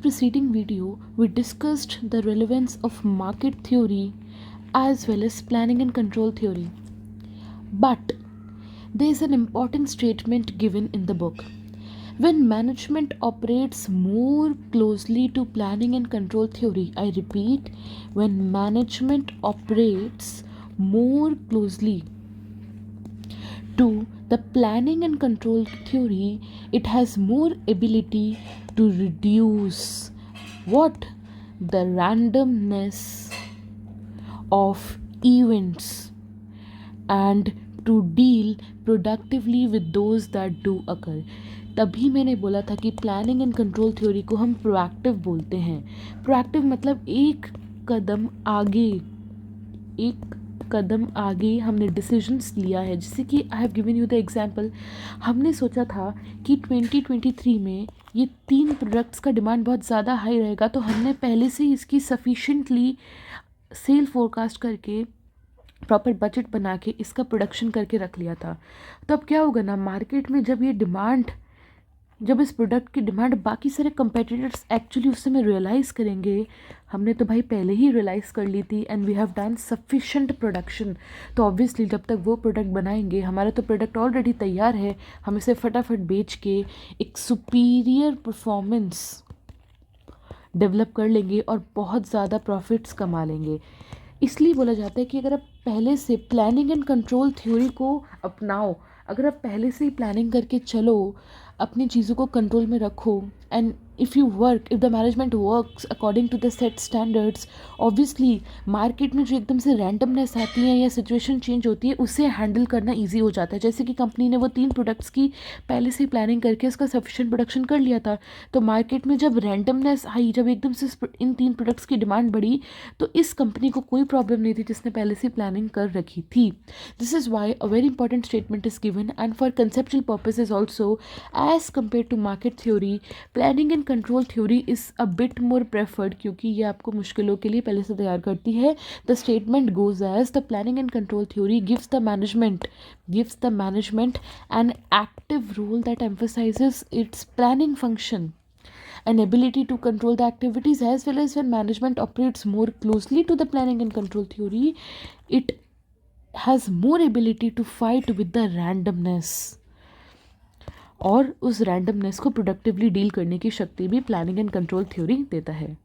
preceding video, we discussed the relevance of market theory as well as planning and control theory. But there is an important statement given in the book. When management operates more closely to planning and control theory, I repeat, when management operates more closely to the planning and control theory, it has more ability to reduce what? The randomness of events and to deal productively with those that do occur. तभी मैंने बोला था कि planning and control theory को हम proactive बोलते हैं. Proactive मतलब एक कदम आगे हमने डिसीजंस लिया है. जैसे कि I have given you the example, हमने सोचा था कि 2023 में ये 3 प्रोडक्ट्स का डिमांड बहुत ज़्यादा हाई रहेगा, तो हमने पहले से ही इसकी सफिशिएंटली सेल फोरकास्ट करके प्रॉपर बजट बना के इसका प्रोडक्शन करके रख लिया था. तो अब क्या होगा ना, मार्केट में जब इस प्रोडक्ट की डिमांड बाकी सारे कंपेटिटर्स एक्चुअली उस समय रियलाइज़ करेंगे, हमने तो भाई पहले ही रियलाइज़ कर ली थी and we have done sufficient production, तो ऑब्वियसली जब तक वो प्रोडक्ट बनाएंगे, हमारा तो प्रोडक्ट ऑलरेडी तैयार है, हम इसे फटाफट बेच के एक सुपीरियर परफॉर्मेंस डेवलप कर लेंगे और बहुत ज़्यादा प्रॉफिट्स कमा लेंगे. इसलिए बोला जाता है कि अगर आप पहले से प्लानिंग एंड कंट्रोल थ्योरी को अपनाओ, अगर आप पहले से ही प्लानिंग करके चलो, अपनी चीज़ों को कंट्रोल में रखो, and if the management works according to the set standards, obviously market में जो एकदम से रैंडमनेस आती है या सिचुएशन चेंज होती है, उससे हैंडल करना ईजी हो जाता है. जैसे कि कंपनी ने वो 3 प्रोडक्ट्स की पहले से ही प्लानिंग करके उसका सफिशिएंट प्रोडक्शन कर लिया था, तो मार्केट में जब रैंडमनेस आई, जब एकदम से इन 3 प्रोडक्ट्स की डिमांड बढ़ी, तो इस कंपनी को कोई प्रॉब्लम नहीं थी जिसने पहले से प्लानिंग कर रखी थी. This is why a very important statement is given, and for conceptual purposes also as compare to market theory, planning and control theory is a bit more preferred, क्योंकि ये आपको मुश्किलों के लिए पहले से तैयार करती है. The statement goes as the planning and control theory gives the management an active role that emphasizes its planning function and ability to control the activities, as well as when management operates more closely to the planning and control theory, it has more ability to fight with the randomness, और उस randomness को productively deal करने की शक्ति भी planning and control theory देता है.